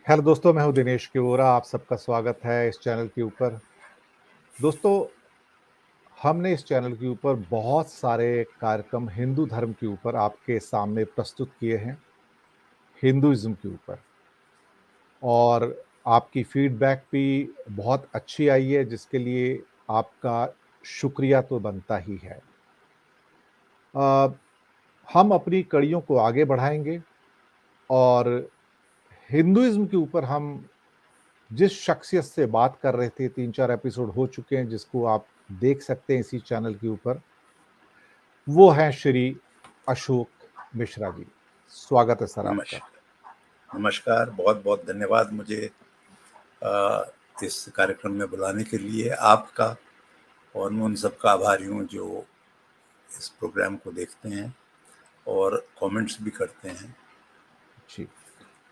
Hello दोस्तों, मैं हूं दिनेश किवोरा। आप सबका स्वागत है इस चैनल के ऊपर। दोस्तों, हमने इस चैनल के ऊपर बहुत सारे कार्यक्रम हिंदू धर्म के ऊपर आपके सामने प्रस्तुत किए हैं, हिंदुइज्म के ऊपर। और आपकी फीडबैक भी बहुत अच्छी आई है, जिसके लिए आपका शुक्रिया तो बनता ही है। अ, हम अपनी कड़ियों को आगे बढ़ाएंगे और हिंदुइज्म के ऊपर हम जिस शख्सियत से बात कर रहे थे, 3-4 एपिसोड हो चुके हैं, जिसको आप देख सकते हैं इसी चैनल के ऊपर, वो हैं श्री अशोक मिश्रा जी। स्वागत है सर आपका। नमस्कार, बहुत-बहुत धन्यवाद मुझे अ, इस कार्यक्रम में बुलाने के लिए। आपका और मैं उन सबका आभारी हूँ जो इस प्रोग्राम को देखते हैं और कमेंट्स भी करते हैं। जी,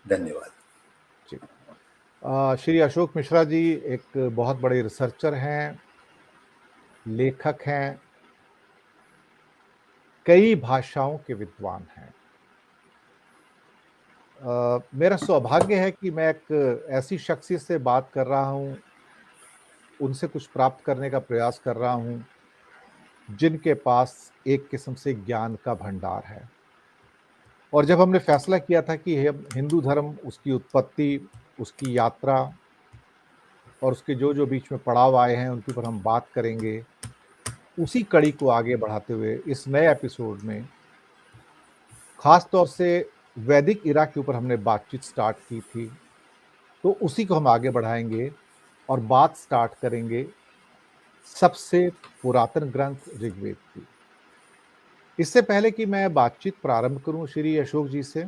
धन्यवाद। जी। श्री अशोक मिश्रा जी एक बहुत बड़े रिसर्चर हैं, लेखक हैं, कई भाषाओं के विद्वान हैं। मेरा सौभाग्य है कि मैं एक ऐसी शख्सियत से बात कर रहा हूँ, उनसे कुछ प्राप्त करने का प्रयास कर रहा हूँ, जिनके पास एक किस्म से ज्ञान का भंडार है। और जब हमने फैसला किया था कि हम हिंदू धर्म, उसकी उत्पत्ति, उसकी यात्रा और उसके जो-जो बीच में पड़ाव आए हैं, उनके ऊपर हम बात करेंगे, उसी कड़ी को आगे बढ़ाते हुए इस नए एपिसोड में ख़ास तौर से वैदिक इरा के ऊपर हमने बातचीत स्टार्ट की थी, तो उसी को हम आगे बढ़ाएँगे और बात स्टार्ट करेंगे सबसे पुरातन ग्रंथ ऋग्वेद की। इससे पहले कि मैं बातचीत प्रारंभ करूँ श्री अशोक जी से,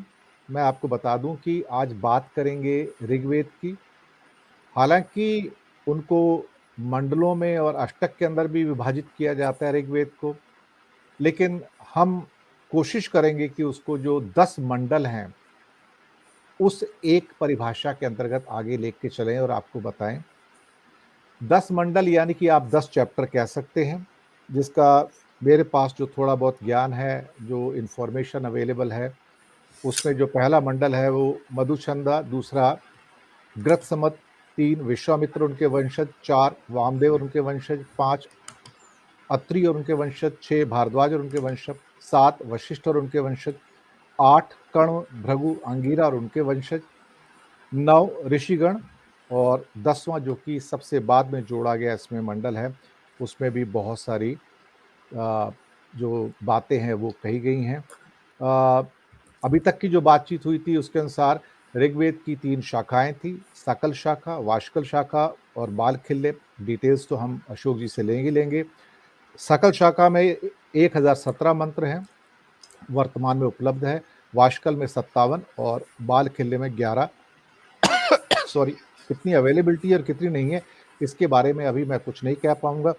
मैं आपको बता दूँ कि आज बात करेंगे ऋग्वेद की। हालाँकि उनको मंडलों में और अष्टक के अंदर भी विभाजित किया जाता है ऋग्वेद को, लेकिन हम कोशिश करेंगे कि उसको जो 10 मंडल हैं, उस एक परिभाषा के अंतर्गत आगे लेके चलें और आपको बताएँ। 10 मंडल यानी कि आप 10 चैप्टर कह सकते हैं, जिसका मेरे पास जो थोड़ा बहुत ज्ञान है, जो इन्फॉर्मेशन अवेलेबल है, उसमें जो पहला मंडल है वो मधुचंदा, दूसरा गृत्समत, 3 विश्वामित्र उनके वंशज, 4 वामदेव और उनके वंशज, 5 अत्रि और उनके वंशज, 6 भारद्वाज और उनके वंशज, 7 वशिष्ठ और उनके वंशज, 8 कर्ण, भृगु, अंगिरा और उनके वंशज, 9 ऋषिगण और 10वां जो कि सबसे बाद में जोड़ा गया इसमें मंडल है, उसमें भी बहुत सारी जो बातें हैं वो कही गई हैं। अ, अभी तक की जो बातचीत हुई थी उसके अनुसार ऋग्वेद की 3 शाखाएँ थी, सकल शाखा, वाष्कल शाखा और बालखिल्य। डिटेल्स तो हम अशोक जी से लेंगे ही लेंगे। सकल शाखा में 1017 मंत्र हैं, वर्तमान में उपलब्ध है। वाष्कल में 57 और बालखिल्य में 11। सॉरी, कितनी अवेलेबिलिटी है और कितनी नहीं है, इसके बारे में अभी मैं कुछ नहीं कह पाऊँगा।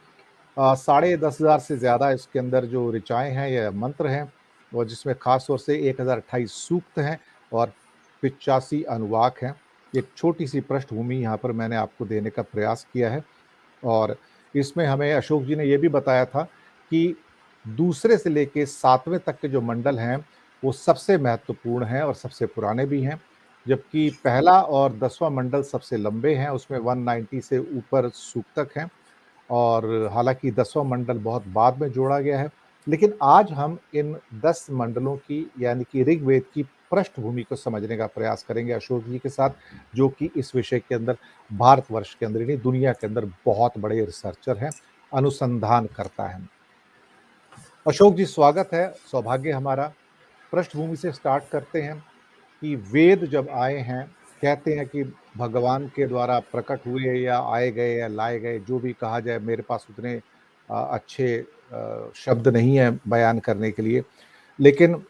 साढ़े 10,000 से ज़्यादा इसके अंदर जो ऋचाएँ हैं या मंत्र हैं, और जिसमें ख़ास तौर से 1028 सूक्त हैं और 85 अनुवाक हैं। एक छोटी-सी पृष्ठभूमि यहाँ पर मैंने आपको देने का प्रयास किया है और इसमें हमें अशोक जी ने ये भी बताया था कि दूसरे से लेके 7वें तक के जो मंडल हैं, वो सबसे महत्वपूर्ण हैं और सबसे पुराने भी हैं। जबकि पहला और 10वां मंडल सबसे लंबे हैं, उसमें 190 से ऊपर सूक्तक हैं। और हालाँकि 10वां मंडल बहुत बाद में जोड़ा गया है। लेकिन आज हम इन 10 मंडलों की यानी कि ऋग्वेद की पृष्ठभूमि को समझने का प्रयास करेंगे अशोक जी के साथ, जो कि इस विषय के अंदर भारतवर्ष के अंदर ही नहीं, दुनिया के अंदर बहुत बड़े रिसर्चर हैं, अनुसंधानकर्ता हैं। अशोक जी स्वागत है, सौभाग्य हमारा। पृष्ठभूमि से स्टार्ट करते हैं कि वेद जब आए हैं, कहते हैं कि भगवान के द्वारा प्रकट हुए या आए गए या लाए गए, जो भी कहा जाए, मेरे पास उतने अच्छे शब्द नहीं है बयान करने के लिए। लेकिन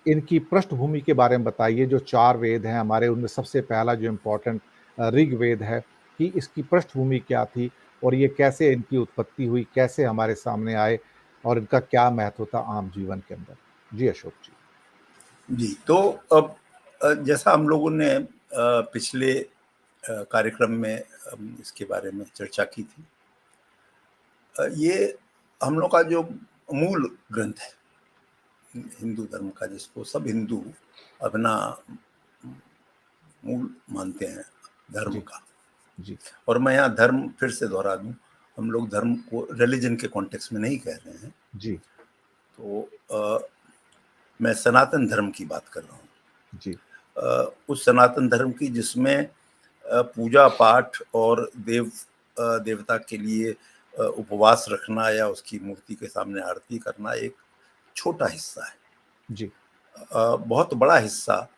इनकी पृष्ठभूमि के बारे में बताइए, जो 4 वेद हैं हमारे, उनमें सबसे पहला जो इम्पोर्टेंट ऋग्वेद है, कि इसकी पृष्ठभूमि क्या थी और ये कैसे इनकी उत्पत्ति हुई, कैसे हमारे सामने आए और इनका क्या महत्व था आम जीवन के अंदर? जी, अशोक जी। जी, तो अब जैसा हम लोगों ने पिछले कार्यक्रम में इसके बारे में चर्चा की थी। ये हम लोग का जो मूल ग्रंथ है हिंदू धर्म का, जिसको सब हिंदू अपना मूल मानते हैं धर्म जी, का। जी, और मैं यहाँ धर्म फिर से दोहरा दूं, हम लोग धर्म को रिलीजन के कॉन्टेक्स्ट में नहीं कह रहे हैं। जी, तो मैं सनातन धर्म की बात कर रहा हूँ। जी, उस सनातन धर्म की जिसमें पूजा पाठ और देवता के लिए उपवास रखना या उसकी मूर्ति के सामने आरती करना एक छोटा हिस्सा है। जी, बहुत बड़ा हिस्सा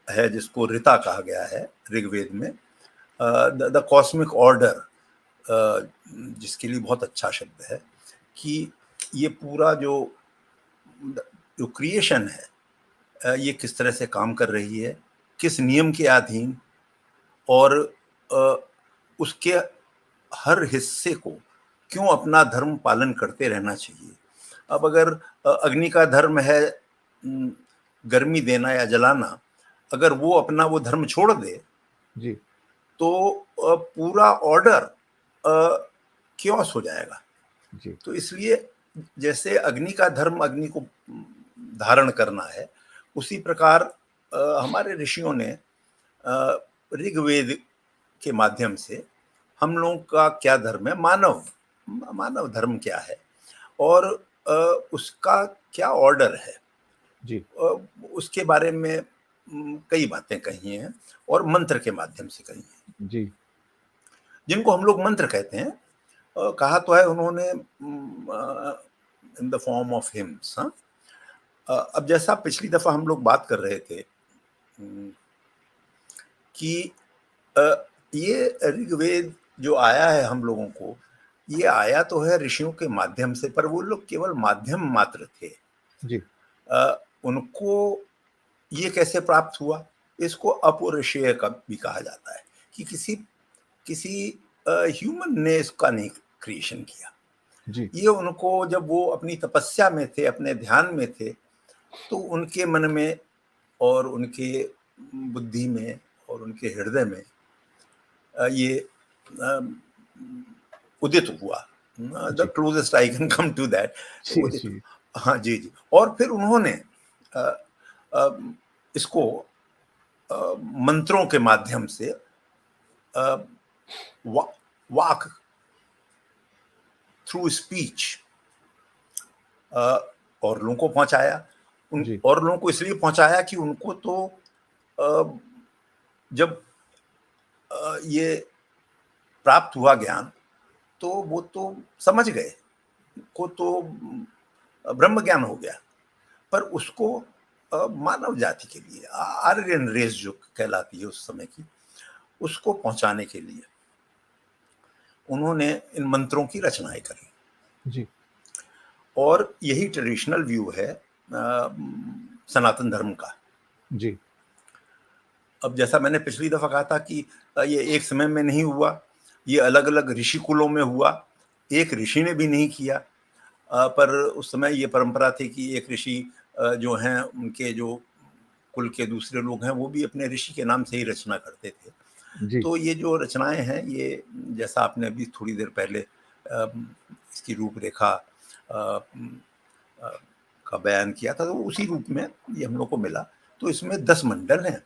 है जिसको ऋता कहा गया है ऋग्वेद में। द कॉस्मिक ऑर्डर, जिसके लिए बहुत अच्छा शब्द है कि ये पूरा जो जो क्रिएशन है ये किस तरह से काम कर रही है, किस नियम के अधीन, और उसके हर हिस्से को क्यों अपना धर्म पालन करते रहना चाहिए। अब अगर अग्नि का धर्म है गर्मी देना या जलाना, अगर वो अपना वो धर्म छोड़ दे जी, तो पूरा ऑर्डर क्योस हो जाएगा। जी, तो इसलिए जैसे अग्नि का धर्म अग्नि को धारण करना है, उसी प्रकार हमारे ऋषियों ने ऋग्वेद के माध्यम से हम लोगों का क्या धर्म है, मानव धर्म क्या है, और उसका क्या ऑर्डर है, जी, उसके बारे में कई बातें कही हैं और मंत्र के माध्यम से कही हैं, जी, जिनको हम लोग मंत्र कहते हैं। कहा तो है उन्होंने in the form of hymns. हाँ, अब जैसा पिछली दफा हम लोग बात कर रहे थे कि ये ऋग्वेद जो आया है हम लोगों को, ये आया तो है ऋषियों के माध्यम से, पर वो लोग केवल माध्यम मात्र थे। जी, उनको ये कैसे प्राप्त हुआ, इसको अपौरुषेय का भी कहा जाता है कि किसी किसी ह्यूमन ने इसका नहीं क्रिएशन किया। जी, ये उनको जब वो अपनी तपस्या में थे, अपने ध्यान में थे, तो उनके मन में और उनके बुद्धि में और उनके हृदय में ये उदित हुआ। द जी, closest I can come to that, जी, उदित। जी, हाँ जी जी। और फिर उन्होंने अ, अ, इसको मंत्रों के माध्यम से वा, वाक थ्रू स्पीच और लोगों को पहुंचाया। जी, और लोगों को इसलिए पहुंचाया कि उनको तो जब ये प्राप्त हुआ ज्ञान, तो वो तो समझ गए, को तो ब्रह्म ज्ञान हो गया, पर उसको मानव जाति के लिए, आर्यन रेस जो कहलाती है उस समय की, उसको पहुंचाने के लिए उन्होंने इन मंत्रों की रचनाएं करी। जी, और यही ट्रेडिशनल व्यू है सनातन धर्म का। जी, अब जैसा मैंने पिछली दफा कहा था कि ये एक समय में नहीं हुआ, ये अलग अलग ऋषि कुलों में हुआ। एक ऋषि ने भी नहीं किया, पर उस समय ये परंपरा थी कि एक ऋषि जो हैं उनके जो कुल के दूसरे लोग हैं वो भी अपने ऋषि के नाम से ही रचना करते थे। जी, तो ये जो रचनाएं हैं, ये जैसा आपने अभी थोड़ी देर पहले इसकी रूपरेखा का बयान किया था, तो उसी रूप में ये हम लोग को मिला। तो इसमें 10 मंडल हैं,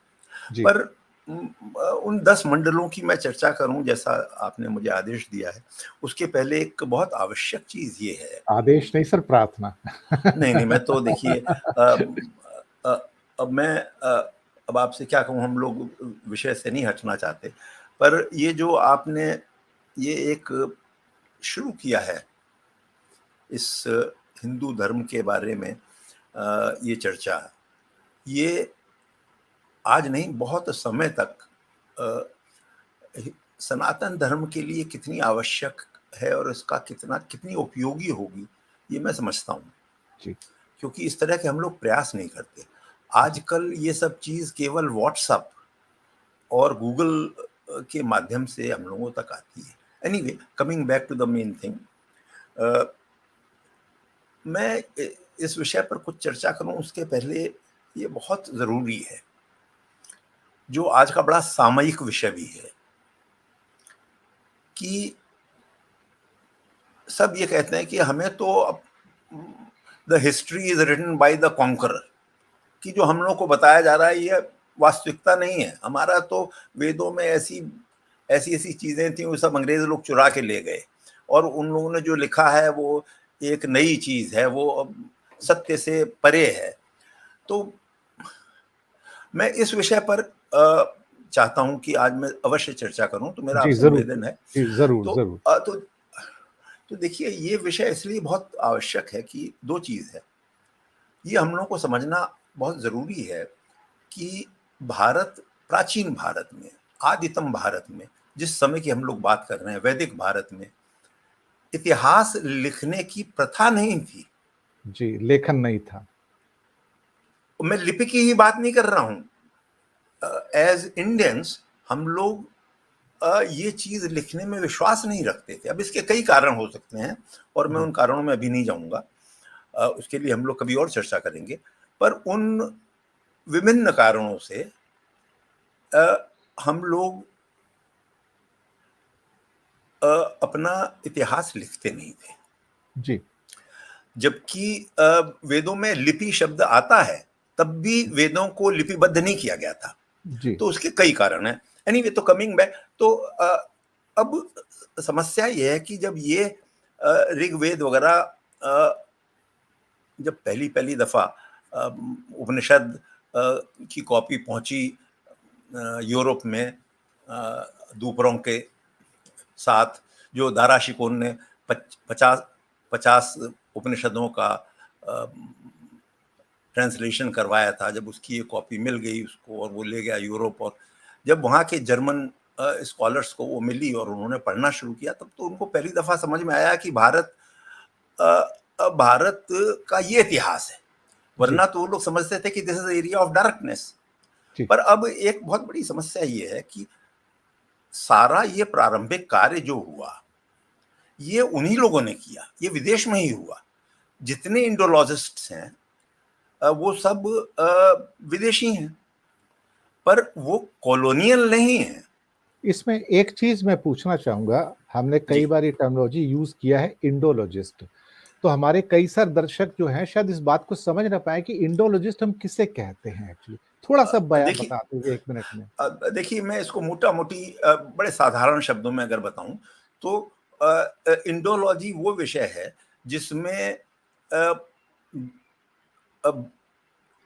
जी। पर उन 10 मंडलों की मैं चर्चा करूं जैसा आपने मुझे आदेश दिया है, उसके पहले एक बहुत आवश्यक चीज ये है। आदेश नहीं सर, प्रार्थना। नहीं नहीं, मैं तो देखिए अब मैं अब आपसे क्या कहूँ, हम लोग विषय से नहीं हटना चाहते, पर ये जो आपने ये एक शुरू किया है इस हिंदू धर्म के बारे में, ये चर्चा, ये आज नहीं बहुत समय तक सनातन धर्म के लिए कितनी आवश्यक है और इसका कितनी उपयोगी होगी, ये मैं समझता हूँ। जी, क्योंकि इस तरह के हम लोग प्रयास नहीं करते। जी, आजकल ये सब चीज़ केवल व्हाट्सएप और गूगल के माध्यम से हम लोगों तक आती है। Anyway, coming back to the main thing, मैं इस विषय पर कुछ चर्चा करूं उसके पहले ये बहुत ज़रूरी है, जो आज का बड़ा सामयिक विषय भी है, कि सब ये कहते हैं कि हमें तो अब the history is written by the conqueror, कि जो हम लोग को बताया जा रहा है ये वास्तविकता नहीं है। हमारा तो वेदों में ऐसी ऐसी ऐसी चीजें थी, वो सब अंग्रेज लोग चुरा के ले गए, और उन लोगों ने जो लिखा है वो एक नई चीज है, वो सत्य से परे है। तो मैं इस विषय पर चाहता हूं कि आज मैं अवश्य चर्चा करूं, तो मेरा जी आपसे जरूर, निवेदन है। जी जरूर तो जरूर। तो देखिए, ये विषय इसलिए बहुत आवश्यक है कि दो चीज है, ये हम लोगों को समझना बहुत जरूरी है कि भारत, प्राचीन भारत में, आदितम भारत में, जिस समय की हम लोग बात कर रहे हैं, वैदिक भारत में इतिहास लिखने की प्रथा नहीं थी। जी, लेखन नहीं था। मैं लिपि की ही बात नहीं कर रहा हूं। एज इंडियंस हम लोग ये चीज लिखने में विश्वास नहीं रखते थे। अब इसके कई कारण हो सकते हैं, और मैं उन कारणों में अभी नहीं जाऊंगा, उसके लिए हम लोग कभी और चर्चा करेंगे। पर उन विभिन्न कारणों से हम लोग अपना इतिहास लिखते नहीं थे। जी जबकि वेदों में लिपि शब्द आता है, तब भी वेदों को लिपिबद्ध नहीं किया गया था। जी तो उसके कई कारण हैं। एनीवे, तो कमिंग बैक, तो अब समस्या ये है कि जब ये ऋग्वेद वगैरह जब पहली पहली दफा उपनिषद की कॉपी पहुंची यूरोप में, दूपरों के साथ, जो दारा शिकोन ने 50 उपनिषदों का ट्रांसलेशन करवाया था, जब उसकी ये कॉपी मिल गई उसको और वो ले गया यूरोप, और जब वहाँ के जर्मन स्कॉलर्स को वो मिली और उन्होंने पढ़ना शुरू किया, तब तो उनको पहली दफा समझ में आया कि भारत का ये इतिहास है। जी वरना तो वो लोग समझते थे कि this is area of darkness. जी पर अब एक बहुत बड़ी समस्या ये है कि सारा ये प्रारंभिक कार्य जो हुआ, ये उन्हीं लोगों ने किया, ये विदेश में ही हुआ। जितने इंडोलॉजिस्ट्स हैं वो सब विदेशी हैं, पर वो कॉलोनियल नहीं है। इसमें एक चीज मैं पूछना चाहूंगा, हमने कई जी बार ये टर्मिनोलॉजी यूज किया है इंडोलॉजिस्ट, तो हमारे कई सारे दर्शक जो हैं शायद इस बात को समझ ना पाए कि इंडोलॉजिस्ट हम किसे कहते हैं एक्चुअली। थोड़ा सा बया देखिए, बता दीजिए 1 मिनट में। देखिए, मैं इसको मोटा मोटी बड़े साधारण शब्दों में अगर बताऊं, तो इंडोलॉजी वो विषय है जिसमें अ, अ,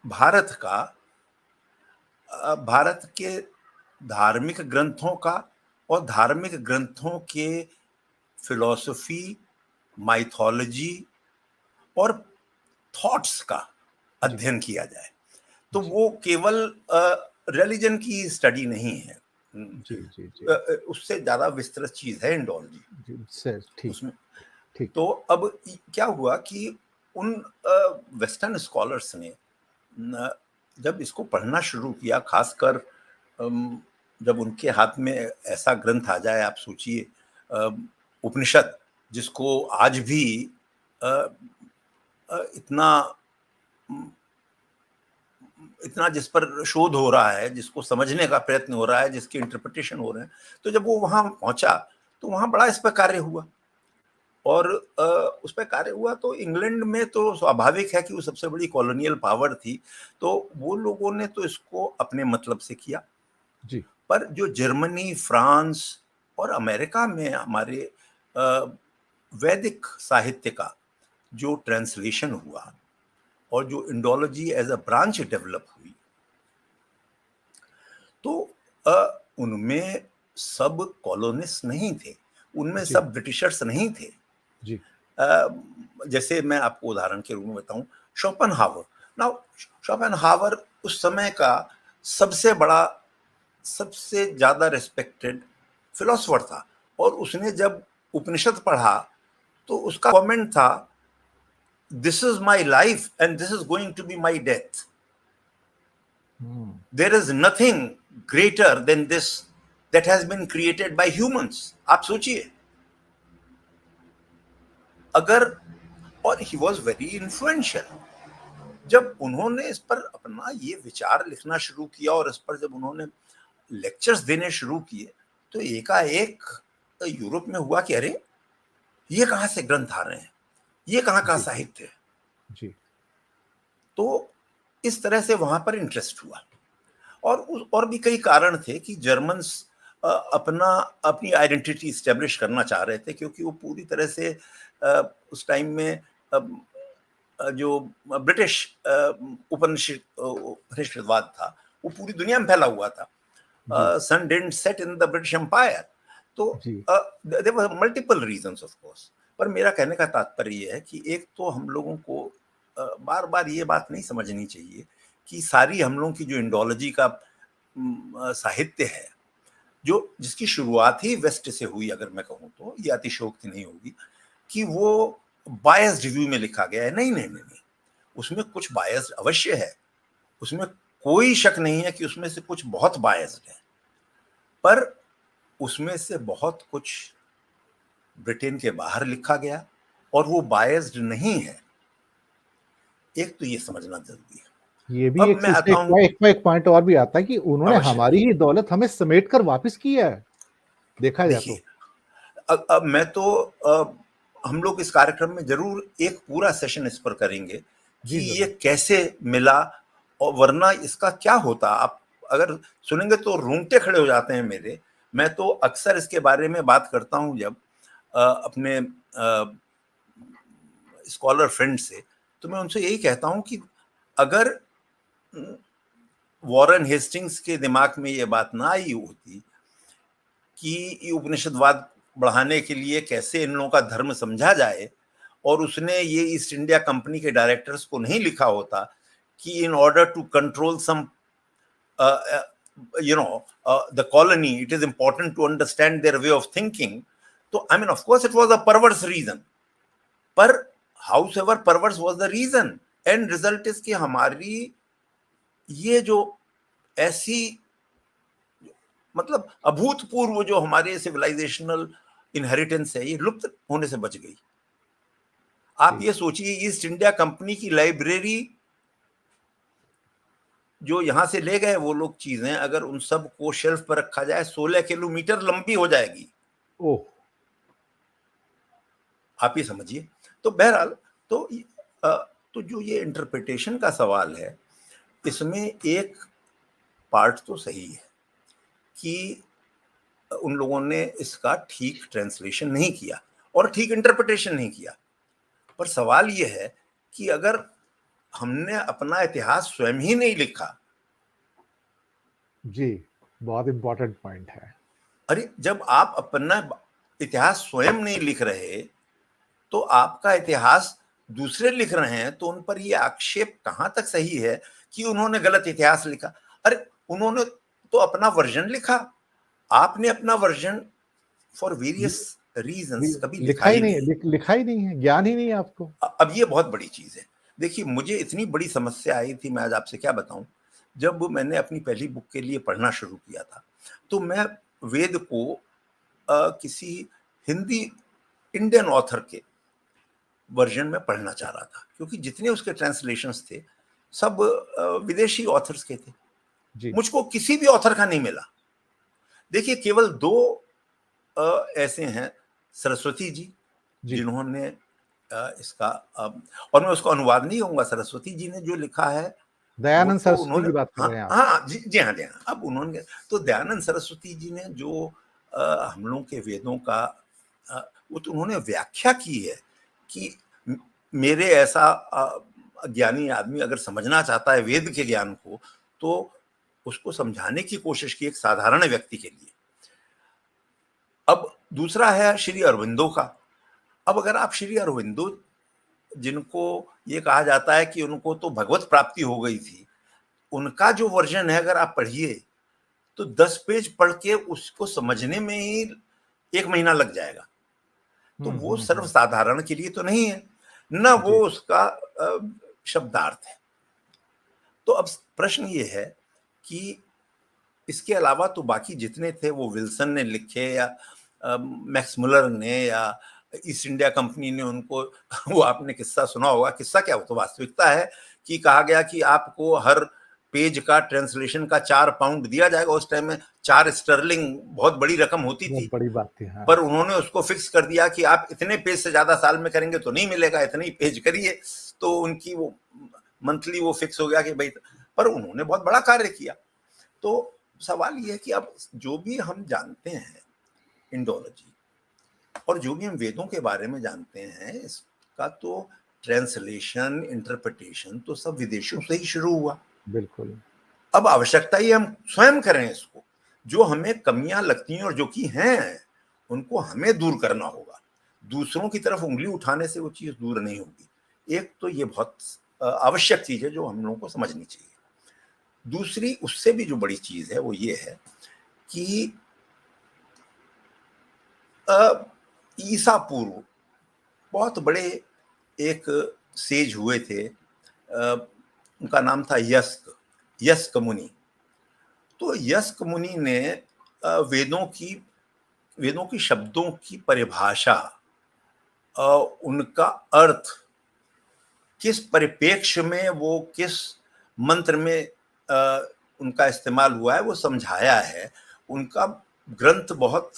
भारत का, भारत के धार्मिक ग्रंथों का और धार्मिक ग्रंथों के फिलॉसफी, माइथोलॉजी और थॉट्स का जी अध्ययन किया जाए। तो जी वो केवल रिलीजन की स्टडी नहीं है। जी जी जी उससे ज्यादा विस्तृत चीज है इंडोलॉजी जी सर, ठीक उसमें। ठीक। तो अब क्या हुआ कि उन वेस्टर्न स्कॉलर्स ने जब इसको पढ़ना शुरू किया, खासकर जब उनके हाथ में ऐसा ग्रंथ आ जाए, आप सोचिए, उपनिषद, जिसको आज भी अ, इतना इतना जिस पर शोध हो रहा है, जिसको समझने का प्रयत्न हो रहा है, जिसके इंटरप्रिटेशन हो रहे हैं, तो जब वो वहां पहुंचा तो वहां बड़ा इस पर कार्य हुआ। और उस पर कार्य हुआ तो इंग्लैंड में तो स्वाभाविक है कि वो सबसे बड़ी कॉलोनियल पावर थी, तो वो लोगों ने तो इसको अपने मतलब से किया। जी पर जो जर्मनी, फ्रांस और अमेरिका में हमारे वैदिक साहित्य का जो ट्रांसलेशन हुआ और जो Indology as a branch develop हुई, तो उनमें सब कॉलोनिस्ट नहीं थे, उनमें जी सब ब्रिटिशर्स नहीं थे। जी अ, जैसे मैं आपको उदाहरण के रूप में बताऊं, शोपेनहावर। नाउ, शोपेनहावर उस समय का सबसे बड़ा, सबसे ज्यादा रिस्पेक्टेड फिलोसोफर था, और उसने जब उपनिषद पढ़ा तो उसका कमेंट था, this is my life and this is going to be my death. There is nothing greater than this that has been created by humans. आप सोचिए, अगर, और ही वॉज वेरी इन्फ्लुएंशियल। जब उन्होंने इस पर अपना ये विचार लिखना शुरू किया और इस पर जब उन्होंने लेक्चर्स देने शुरू किए, तो एकाएक यूरोप में हुआ कि अरे, ये कहां से ग्रंथ आ रहे हैं, ये कहां का जी साहित्य है। जी तो इस तरह से वहां पर इंटरेस्ट हुआ। और भी कई कारण थे कि जर्मन्स अपनी आइडेंटिटी स्टैब्लिश करना चाह रहे थे, क्योंकि वो पूरी तरह से उस टाइम में जो ब्रिटिश उपनिषदवाद था वो पूरी दुनिया में फैला हुआ था. Sun didn't set in the British empire. तो there were multiple reasons of course. पर मेरा कहने का तात्पर्य ये है कि एक तो हम लोगों को बार बार ये बात नहीं समझनी चाहिए कि सारी हम लोगों की जो इंडोलॉजी का साहित्य है, जो जिसकी शुरुआत ही वेस्ट से हुई, अगर मैं कहूँ तो ये अतिशयोक्ति नहीं होगी कि वो बायस्ड रिव्यू में लिखा गया है. नहीं नहीं नहीं नहीं, उसमें कुछ बायस्ड अवश्य है, उसमें कोई शक नहीं है कि उसमें से कुछ बहुत बायस्ड है, पर उसमें से बहुत कुछ ब्रिटेन के बाहर लिखा गया और वो बायस्ड नहीं है. एक तो ये समझना जरूरी है. ये भी एक, मैं आता हूं, एक पॉइंट और भी आता है कि उन्होंने हमारी ही दौलत हमें समेट कर वापस की है, देखा जाए तो. अब मैं तो हम लोग इस कार्यक्रम में जरूर एक पूरा सेशन इस पर करेंगे कि ये कैसे मिला और वरना इसका क्या होता. आप अगर सुनेंगे तो रोंगटे खड़े हो जाते हैं मेरे. मैं तो अक्सर इसके बारे में बात करता हूं जब अपने स्कॉलर फ्रेंड से, तो मैं उनसे यही कहता हूं कि अगर वॉरेन हेस्टिंग्स के दिमाग में ये बात ना आई होती कि उपनिषदवाद बढ़ाने के लिए कैसे इन लोगों का धर्म समझा जाए, और उसने ये ईस्ट इंडिया कंपनी के डायरेक्टर्स को नहीं लिखा होता कि in order to control some the colony, it is important to understand their way of thinking. So I mean, of course it was a perverse reason, पर however perverse was the reason, end result is कि हमारी ये जो ऐसी मतलब अभूतपूर्व जो हमारे सिविलाइजेशनल इनहेरिटेंस है, ये लुप्त होने से बच गई. आप ये सोचिए, ईस्ट इंडिया कंपनी की लाइब्रेरी जो यहां से ले गए वो लोग चीजें, अगर उन सब को शेल्फ पर रखा जाए 16 किलोमीटर लंबी हो जाएगी. ओह, आप ये समझिए. तो बहरहाल तो जो ये इंटरप्रिटेशन का सवाल है, इसमें एक पार्ट तो सही है कि उन लोगों ने इसका ठीक ट्रांसलेशन नहीं किया और ठीक इंटरप्रिटेशन नहीं किया. पर सवाल ये है कि अगर हमने अपना इतिहास स्वयं ही नहीं लिखा. जी, बहुत इंपॉर्टेंट पॉइंट है. अरे जब आप अपना इतिहास स्वयं नहीं लिख रहे तो आपका इतिहास दूसरे लिख रहे हैं, तो उन पर ये आक्षेप कहां तक सही है कि उन्होंने गलत इतिहास लिखा. अरे उन्होंने तो अपना वर्जन लिखा, आपने अपना वर्जन फॉर वेरियस रीजंस कभी लिखा ही नहीं है, ज्ञान ही नहीं है आपको. अब ये बहुत बड़ी चीज है. देखिए, मुझे इतनी बड़ी समस्या आई थी, मैं आज आपसे क्या बताऊं. जब मैंने अपनी पहली बुक के लिए पढ़ना शुरू किया था, तो मैं वेद को किसी हिंदी इंडियन ऑथर के वर्जन में पढ़ना चाह रहा था, क्योंकि जितने उसके ट्रांसलेशंस थे सब विदेशी ऑथर्स के थे. मुझको किसी भी ऑथर का नहीं मिला. देखिए, केवल 2 ऐसे हैं, सरस्वती जी जिन्होंने इसका और मैं उसको अनुवाद नहीं कहूंगा, सरस्वती जी ने जो लिखा है, दयानंद सरस्वती की बात कर रहे हैं आप. हाँ जी हाँ. अब उन्होंने तो दयानंद सरस्वती जी ने जो हम लोगों के वेदों का वो तो उन्होंने व्याख्या की है कि मेरे ऐसा ज्ञानी आदमी अगर समझना चाहता है वेद के ज्ञान को, तो उसको समझाने की कोशिश की एक साधारण व्यक्ति के लिए. अब दूसरा है श्री अरविंदो का. अब अगर आप श्री अरविंदो, जिनको ये कहा जाता है कि उनको तो भगवत प्राप्ति हो गई थी, उनका जो वर्जन है अगर आप पढ़िए तो 10 पेज पढ़ के उसको समझने में ही 1 महीना लग जाएगा. तो वो सर्वसाधारण के लिए तो नहीं है ना, वो उसका शब्दार्थ है. तो अब प्रश्न ये है कि इसके अलावा तो बाकी जितने थे वो विल्सन ने लिखे या मैक्स मुलर ने या ईस्ट इंडिया कंपनी ने उनको वो आपने किस्सा सुना होगा. किस्सा क्या, वो तो वास्तविकता है कि कहा गया कि आपको हर पेज का ट्रांसलेशन का 4 पाउंड दिया जाएगा. उस टाइम में 4 स्टर्लिंग बहुत बड़ी रकम होती थी, बड़ी बात थी. हाँ. पर उन्होंने उसको फिक्स कर दिया कि आप इतने पेज से ज्यादा साल में करेंगे तो नहीं मिलेगा, इतने ही पेज करिए. तो उनकी वो मंथली वो फिक्स हो गया कि भाई, पर उन्होंने बहुत बड़ा कार्य किया. तो सवाल ये है कि अब जो भी हम जानते हैं इंडोलॉजी और जो भी हम वेदों के बारे में जानते हैं, इसका तो ट्रांसलेशन, इंटरप्रिटेशन तो सब विदेशों से ही शुरू हुआ। बिल्कुल। अब आवश्यकता ही हम स्वयं करें इसको। जो हमें कमियां लगती हैं और जो कि हैं, उनको हमें दूर करना होगा। दूसरों की तरफ उंगली उठाने से वो चीज दूर नहीं होगी। एक तो ये बहुत आवश्यक चीज है जो हम लोगों को समझनी चाहिए। दूसरी, उससे भी जो बड़ी चीज है वो ये है कि ईसा पूर्व बहुत बड़े एक सेज हुए थे, उनका नाम था यस्क मुनि। तो यस्क मुनि ने वेदों की शब्दों की परिभाषा, उनका अर्थ किस परिप्रेक्ष्य में, वो किस मंत्र में उनका इस्तेमाल हुआ है, वो समझाया है। उनका ग्रंथ बहुत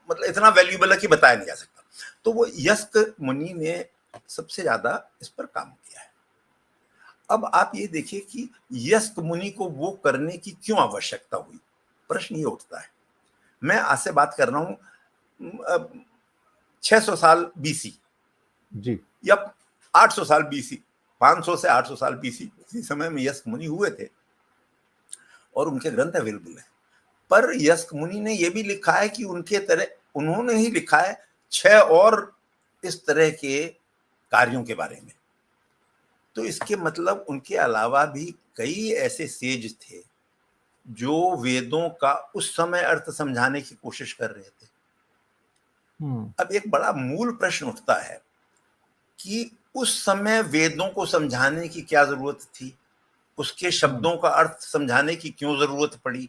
मतलब इतना वैल्यूएबल है कि बताया नहीं जा सकता। तो वो यस्क मुनि ने सबसे ज्यादा इस पर काम किया है। अब आप ये देखिए कि यस्क मुनि को वो करने की क्यों आवश्यकता हुई। प्रश्न ये उठता है। मैं आज से बात कर रहा हूं 600 साल बीसी जी। या 800 साल बीसी, 500 से 800 साल बीसी, इसी समय में यस्क मुनि हुए थे और उनके ग्रंथ अवेलेबल है। पर यस्क मुनि ने यह भी लिखा है कि उनके तरह उन्होंने ही लिखा है 6 और इस तरह के कार्यों के बारे में। तो इसके मतलब उनके अलावा भी कई ऐसे सेज थे जो वेदों का उस समय अर्थ समझाने की कोशिश कर रहे थे। अब एक बड़ा मूल प्रश्न उठता है कि उस समय वेदों को समझाने की क्या जरूरत थी, उसके शब्दों का अर्थ समझाने की क्यों जरूरत पड़ी।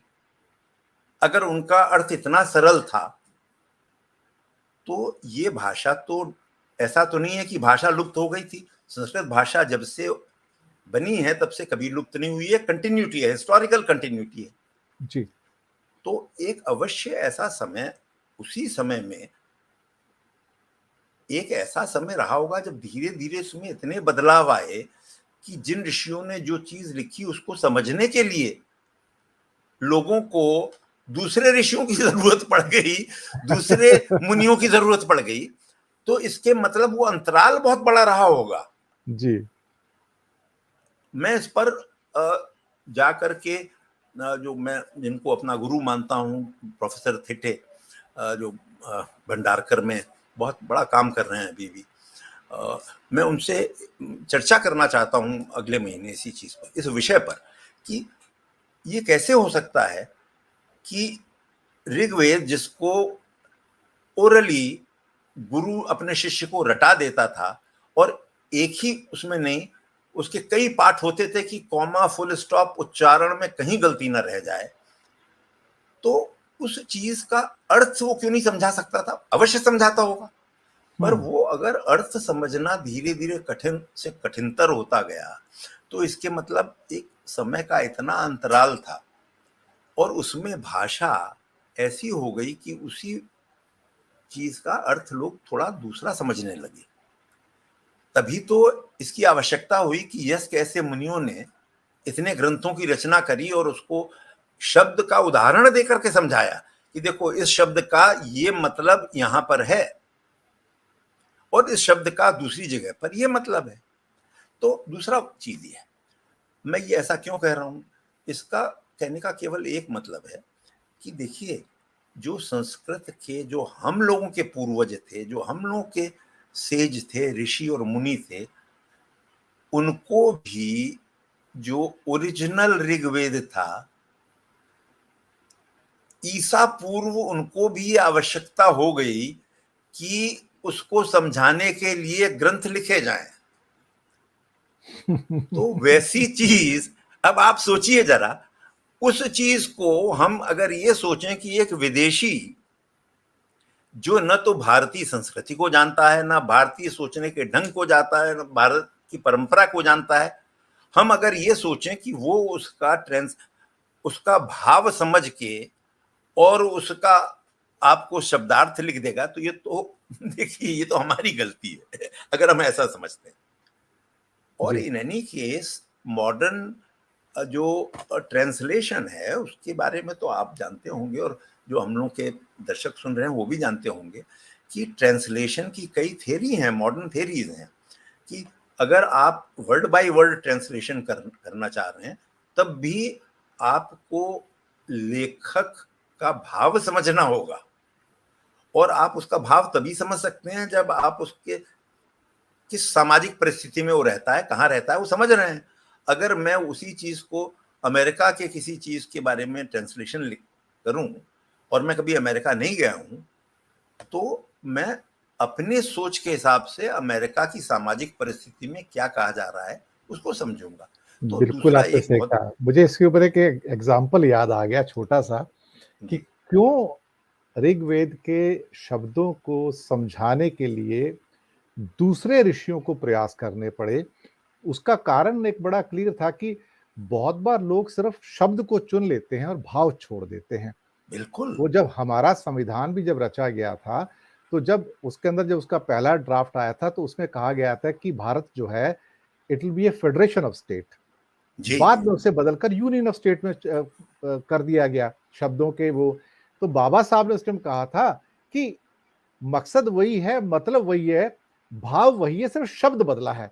अगर उनका अर्थ इतना सरल था तो ये भाषा तो, ऐसा तो नहीं है कि भाषा लुप्त हो गई थी। संस्कृत भाषा जब से बनी है तब से कभी लुप्त नहीं हुई है, कंटिन्यूटी है, हिस्टोरिकल कंटिन्यूटी है। जी। तो एक अवश्य ऐसा समय, उसी समय में एक ऐसा समय रहा होगा जब धीरे धीरे इसमें इतने बदलाव आए कि जिन ऋषियों ने जो चीज लिखी उसको समझने के लिए लोगों को दूसरे ऋषियों की जरूरत पड़ गई, दूसरे मुनियों की जरूरत पड़ गई। तो इसके मतलब वो अंतराल बहुत बड़ा रहा होगा। जी। मैं इस पर जा करके जो मैं जिनको अपना गुरु मानता हूँ, प्रोफेसर थिटे, जो भंडारकर में बहुत बड़ा काम कर रहे हैं अभी भी, मैं उनसे चर्चा करना चाहता हूँ अगले महीने इसी चीज पर, इस विषय पर, कि ये कैसे हो सकता है कि ऋग्वेद जिसको ओरली गुरु अपने शिष्य को रटा देता था, और एक ही उसमें नहीं, उसके कई पाठ होते थे कि कॉमा, फुल स्टॉप, उच्चारण में कहीं गलती ना रह जाए, तो उस चीज का अर्थ वो क्यों नहीं समझा सकता था। अवश्य समझाता होगा, पर वो अगर अर्थ समझना धीरे धीरे कठिन से कठिनतर होता गया तो इसके मतलब एक समय का इतना अंतराल था और उसमें भाषा ऐसी हो गई कि उसी चीज का अर्थ लोग थोड़ा दूसरा समझने लगे। तभी तो इसकी आवश्यकता हुई कि यश कैसे मुनियों ने इतने ग्रंथों की रचना करी और उसको शब्द का उदाहरण देकर के समझाया कि देखो इस शब्द का ये मतलब यहां पर है और इस शब्द का दूसरी जगह पर ये मतलब है। तो दूसरा चीज ये है, मैं ये ऐसा क्यों कह रहा हूं, इसका कहने का केवल एक मतलब है कि देखिए, जो संस्कृत के जो हम लोगों के पूर्वज थे, जो हम लोगों के सेज थे, ऋषि और मुनि थे, उनको भी जो ओरिजिनल ऋग्वेद था, ईसा पूर्व उनको भी आवश्यकता हो गई कि उसको समझाने के लिए ग्रंथ लिखे जाएं। तो वैसी चीज अब आप सोचिए जरा, उस चीज को हम अगर ये सोचें कि एक विदेशी जो न तो भारतीय संस्कृति को जानता है, ना भारतीय सोचने के ढंग को जानता है, न भारत की परंपरा को जानता है, हम अगर ये सोचें कि वो उसका भाव समझ के और उसका आपको शब्दार्थ लिख देगा, तो ये तो देखिए, ये तो हमारी गलती है अगर हम ऐसा समझते हैं। और इन एनी केस मॉडर्न जो ट्रांसलेशन है उसके बारे में तो आप जानते होंगे, और जो हम लोग के दर्शक सुन रहे हैं वो भी जानते होंगे कि ट्रांसलेशन की कई थ्योरी हैं, मॉडर्न थ्योरीज हैं, कि अगर आप वर्ड बाय वर्ड ट्रांसलेशन करना चाह रहे हैं तब भी आपको लेखक का भाव समझना होगा, और आप उसका भाव तभी समझ सकते हैं जब आप उसके किस सामाजिक परिस्थिति में वो रहता है, कहाँ रहता है, वो समझ रहे हैं। अगर मैं उसी चीज को अमेरिका के किसी चीज के बारे में ट्रांसलेशन करूं और मैं कभी अमेरिका नहीं गया हूं, तो मैं अपने सोच के हिसाब से अमेरिका की सामाजिक परिस्थिति में क्या कहा जा रहा है उसको समझूंगा। तो बिल्कुल दूसरा आपने एक सही बहुत कहा। मुझे इसके ऊपर एक एग्जाम्पल याद आ गया छोटा सा, कि जी क्यों ऋग्वेद के शब्दों को समझाने के लिए दूसरे ऋषियों को प्रयास करने पड़े। उसका कारण एक बड़ा क्लियर था कि बहुत बार लोग सिर्फ शब्द को चुन लेते हैं और भाव छोड़ देते हैं। बिल्कुल। वो जब हमारा संविधान भी जब रचा गया था, तो जब उसके अंदर जब उसका पहला ड्राफ्ट आया था, तो उसमें कहा गया था कि भारत जो है, it will be a federation of state. जी बाद जी में उसे बदलकर यूनियन ऑफ स्टेट में कर दिया गया शब्दों के वो। तो बाबा साहब ने उस टाइम कहा था कि मकसद वही है, मतलब वही है, भाव वही है, सिर्फ शब्द बदला है।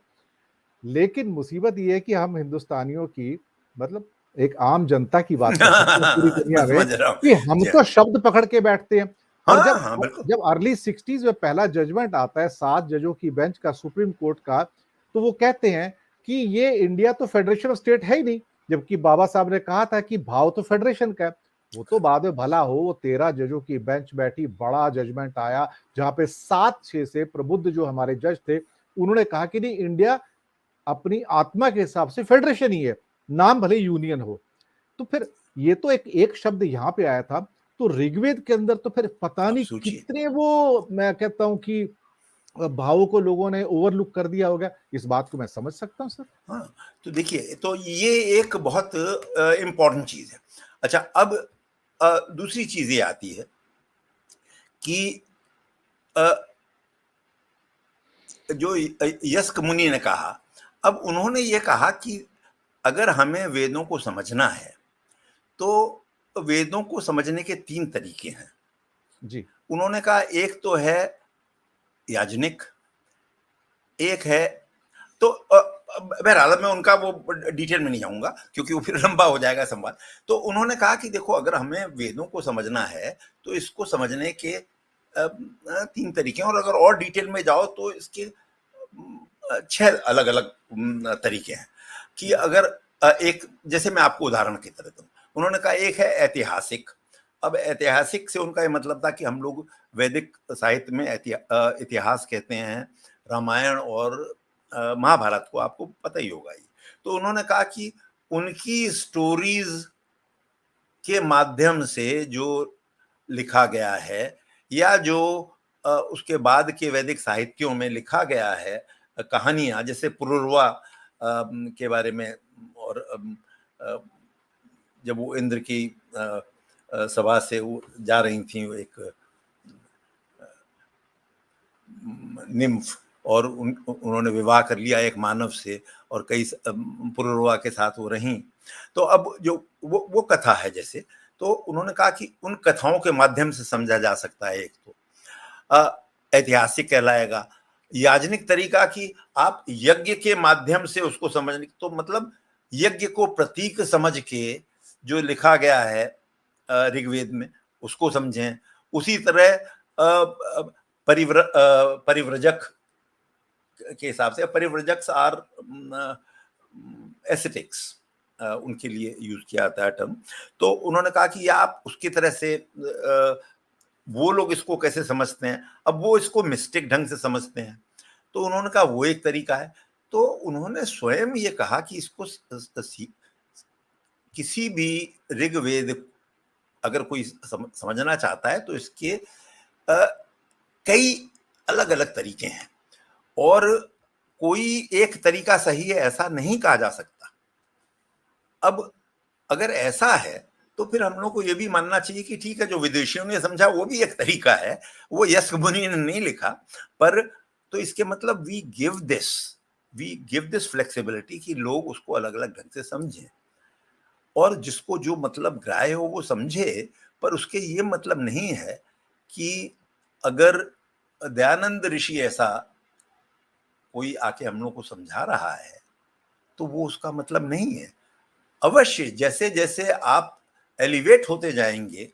लेकिन मुसीबत ये है कि हम हिंदुस्तानियों की, मतलब एक आम जनता की बात कर सकते हैं पूरी मैं दुनिया में, समझ रहा हूँ। कि हम जी हाँ। तो शब्द पकड़ के बैठते हैं। और हाँ जब हाँ बिल्कुल। जब अर्ली 60s में पहला जजमेंट आता है 7 जजों की बेंच का, सुप्रीम कोर्ट का, तो वो कहते हैं कि ये इंडिया तो फेडरेशन ऑफ स्टेट है ही नहीं, जबकि बाबा साहब ने कहा था कि भाव तो फेडरेशन का है। वो तो बाद में भला हो, वो 13 जजों की बेंच बैठी, बड़ा जजमेंट आया, जहां पे 7-6 से प्रबुद्ध जो हमारे जज थे, उन्होंने कहा कि नहीं, इंडिया अपनी आत्मा के हिसाब से फेडरेशन ही है, नाम भले यूनियन हो। तो फिर ये तो एक एक शब्द यहां पे आया था, तो ऋग्वेद के अंदर तो फिर पता अब नहीं सोचिए। कितने, वो मैं कहता हूं कि भावों को लोगों ने ओवरलुक कर दिया होगा। इस बात को मैं समझ सकता हूं सर। हाँ, तो देखिए, तो ये एक बहुत इम्पोर्टेंट चीज है। अच्छा, अब दूसरी चीज ये आती है कि अ, जो यस्क मुनि ने कहा, अब उन्होंने ये कहा कि अगर हमें वेदों को समझना है तो वेदों को समझने के 3 तरीके हैं। जी उन्होंने कहा एक तो है याजनिक, एक है, तो बहरहाल मैं उनका वो डिटेल में नहीं जाऊंगा क्योंकि वो फिर लंबा हो जाएगा संवाद। तो उन्होंने कहा कि देखो, अगर हमें वेदों को समझना है तो इसको समझने के 3 तरीके हैं, और अगर और डिटेल में जाओ तो इसके 6 अलग अलग तरीके हैं। कि अगर एक, जैसे मैं आपको उदाहरण की तरह दूं, उन्होंने कहा एक है ऐतिहासिक। अब ऐतिहासिक से उनका ये मतलब था कि हम लोग वैदिक साहित्य में इतिहास कहते हैं रामायण और महाभारत को, आपको पता ही होगा ये। तो उन्होंने कहा कि उनकी स्टोरीज के माध्यम से जो लिखा गया है, या जो उसके बाद के वैदिक साहित्यों में लिखा गया है कहानियां, जैसे पुरुरवा के बारे में, और जब वो इंद्र की सभा से वो जा रही थी, वो एक निम्फ, और उन्होंने विवाह कर लिया एक मानव से, और कई पुरुरवा के साथ वो रहीं। तो अब जो वो कथा है जैसे, तो उन्होंने कहा कि उन कथाओं के माध्यम से समझा जा सकता है। एक तो ऐतिहासिक कहलाएगा। याजनिक तरीका कि आप यज्ञ के माध्यम से उसको समझने, तो मतलब यज्ञ को प्रतीक समझ के जो लिखा गया है ऋग्वेद में, उसको समझें। उसी तरह परिव्रजक के हिसाब से, परिव्रजक आर एस्थेटिक्स, उनके लिए यूज किया जाता है टर्म। तो उन्होंने कहा कि आप उसकी तरह से वो लोग इसको कैसे समझते हैं, अब वो इसको मिस्टेक ढंग से समझते हैं, तो उन्होंने कहा वो एक तरीका है। तो उन्होंने स्वयं ये कहा कि इसको किसी भी ऋग्वेद अगर कोई समझना चाहता है तो इसके कई अलग अलग तरीके हैं, और कोई एक तरीका सही है ऐसा नहीं कहा जा सकता। अब अगर ऐसा है तो फिर हम लोग को यह भी मानना चाहिए कि ठीक है, जो विदेशियों ने समझा वो भी एक तरीका है, वो यस्क मुनि ने नहीं लिखा। पर तो इसके मतलब वी गिव दिस फ्लेक्सिबिलिटी कि लोग उसको अलग अलग ढंग से समझें। और जिसको जो मतलब ग्राह्य हो वो समझे, पर उसके ये मतलब नहीं है कि अगर दयानंद ऋषि ऐसा कोई आके हम लोग को समझा रहा है तो वो उसका मतलब नहीं है। अवश्य जैसे जैसे आप एलिवेट होते जाएंगे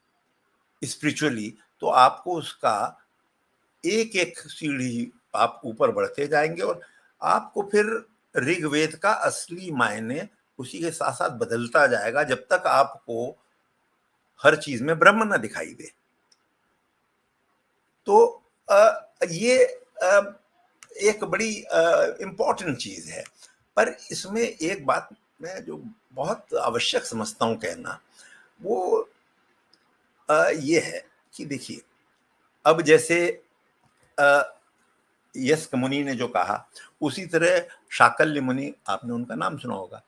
स्पिरिचुअली, तो आपको उसका एक एक सीढ़ी आप ऊपर बढ़ते जाएंगे, और आपको फिर ऋग्वेद का असली मायने उसी के साथ साथ बदलता जाएगा, जब तक आपको हर चीज में ब्रह्म न दिखाई दे। तो ये एक बड़ी इंपॉर्टेंट चीज है। पर इसमें एक बात मैं जो बहुत आवश्यक समझता हूं कहना, वो ये है कि देखिए, अब जैसे यस्क मुनि ने जो कहा, उसी तरह शाकल्य मुनि, आपने उनका नाम सुना होगा।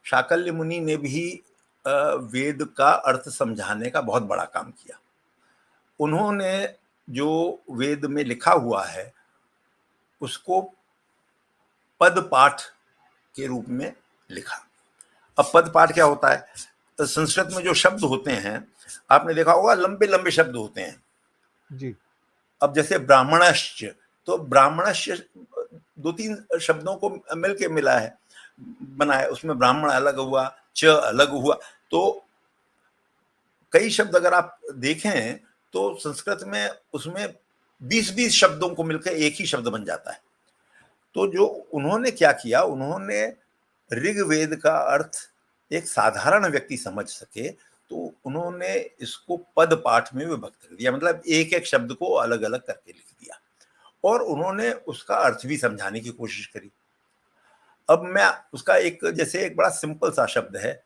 शाकल्य मुनि ने भी वेद का अर्थ समझाने का बहुत बड़ा काम किया। उन्होंने जो वेद में लिखा हुआ है उसको पद पाठ के रूप में लिखा। अब पद पाठ क्या होता है? तो संस्कृत में जो शब्द होते हैं, आपने देखा होगा लंबे लंबे शब्द होते हैं जी। अब जैसे ब्राह्मणश्च, तो ब्राह्मणश्च दो तीन शब्दों को मिलके मिला है, बना है, उसमें ब्राह्मण अलग हुआ, च अलग हुआ। तो कई शब्द अगर आप देखें तो संस्कृत में उसमें 20-20 शब्दों को मिलकर एक ही शब्द बन जाता है। तो जो उन्होंने क्या किया, उन्होंने ऋग्वेद का अर्थ एक साधारण व्यक्ति समझ सके, तो उन्होंने इसको पद पाठ में विभक्त कर दिया, मतलब एक एक शब्द को अलग अलग करके लिख दिया, और उन्होंने उसका अर्थ भी समझाने की कोशिश करी। अब मैं उसका एक, जैसे एक बड़ा सिंपल सा शब्द है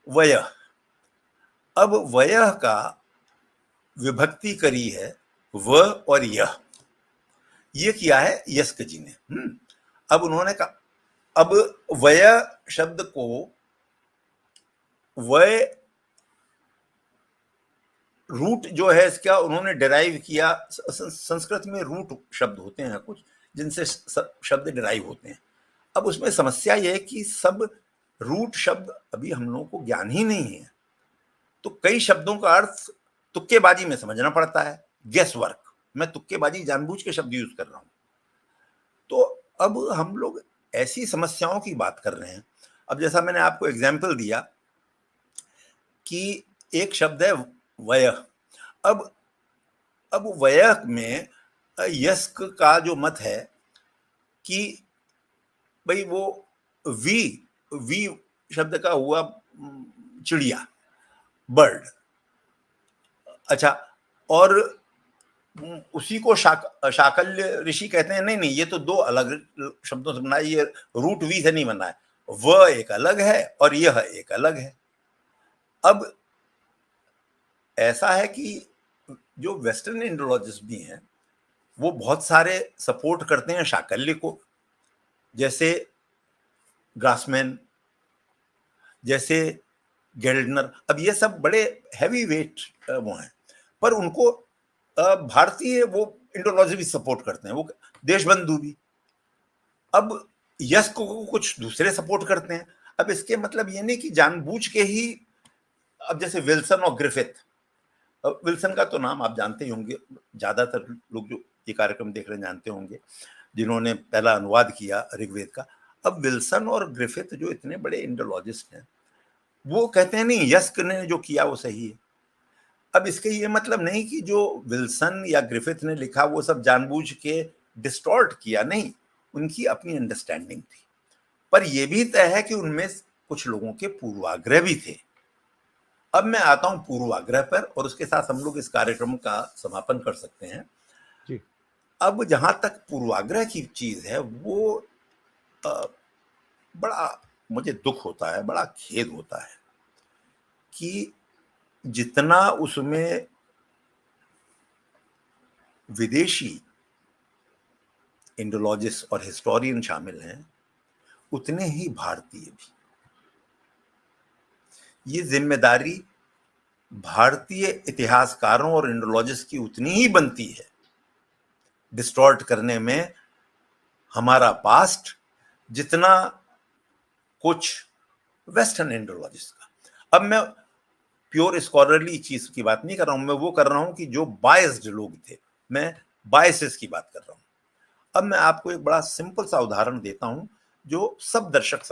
वयः। अब वयः का विभक्ति करी है व और यह, ये किया है यस्क जी ने। अब उन्होंने कहा, अब वय शब्द को वय रूट जो है इसका उन्होंने डिराइव किया। संस्कृत में रूट शब्द होते हैं कुछ, जिनसे शब्द डिराइव होते हैं। अब उसमें समस्या यह है कि सब रूट शब्द अभी हम लोगों को ज्ञान ही नहीं है, तो कई शब्दों का अर्थ तुक्केबाजी में समझना पड़ता है, गेस वर्क। मैं तुक्केबाजी जानबूझ के शब्द यूज कर रहा हूं। तो अब हम लोग ऐसी समस्याओं की बात कर रहे हैं। अब जैसा मैंने आपको एग्जाम्पल दिया कि एक शब्द है वयः। अब वयः में यस्क का जो मत है कि भाई वो वी वी शब्द का हुआ चिड़िया, बर्ड। अच्छा, और उसी को शाकल्य ऋषि कहते हैं नहीं नहीं, ये तो दो अलग शब्दों से बना है, ये रूट वी से नहीं बना है, वह एक अलग है और यह एक अलग है। अब ऐसा है कि जो वेस्टर्न इंडोलॉजिस्ट भी हैं वो बहुत सारे सपोर्ट करते हैं शाकल्य को, जैसे ग्रासमैन, जैसे गेल्डनर। अब ये सब बड़े हैवी वेट वो हैं, पर उनको भारतीय वो इंडोलॉजी भी सपोर्ट करते हैं, वो देशबंधु भी। अब यस्क को कुछ दूसरे सपोर्ट करते हैं। अब इसके मतलब ये नहीं कि जानबूझ के ही, अब जैसे विल्सन और ग्रिफिथ, विल्सन का तो नाम आप जानते ही होंगे, ज्यादातर लोग जो ये कार्यक्रम देख रहे हैं जानते होंगे, जिन्होंने पहला अनुवाद किया ऋग्वेद का। अब विल्सन और ग्रिफिथ जो इतने बड़े इंडोलॉजिस्ट हैं, वो कहते हैं नहीं, यस्क ने जो किया वो सही है। अब इसके ये मतलब नहीं कि जो विल्सन या ग्रिफिथ ने लिखा वो सब जानबूझ के डिस्टॉर्ट किया, नहीं, उनकी अपनी अंडरस्टैंडिंग थी। पर यह भी तय है कि उनमें कुछ लोगों के पूर्वाग्रह भी थे। अब मैं आता हूं पूर्वाग्रह पर, और उसके साथ हम लोग इस कार्यक्रम का समापन कर सकते हैं जी। अब जहां तक पूर्वाग्रह की चीज है, वो बड़ा मुझे दुख होता है, बड़ा खेद होता है कि जितना उसमें विदेशी इंडोलॉजिस्ट और हिस्टोरियन शामिल हैं, उतने ही भारतीय भी। ये जिम्मेदारी भारतीय इतिहासकारों और इंडोलॉजिस्ट की उतनी ही बनती है डिस्टॉर्ट करने में हमारा पास्ट, जितना कुछ वेस्टर्न इंडोलॉजिस्ट का। अब मैं प्योर स्कॉलरली चीज की बात नहीं कर रहा हूं, मैं वो कर रहा हूं कि जो बायस्ड लोग थे, मैं बायसेस की बात कर रहा हूं। अब मैं आपको एक बड़ा सिंपल सा उदाहरण देता हूं जो सब दर्शक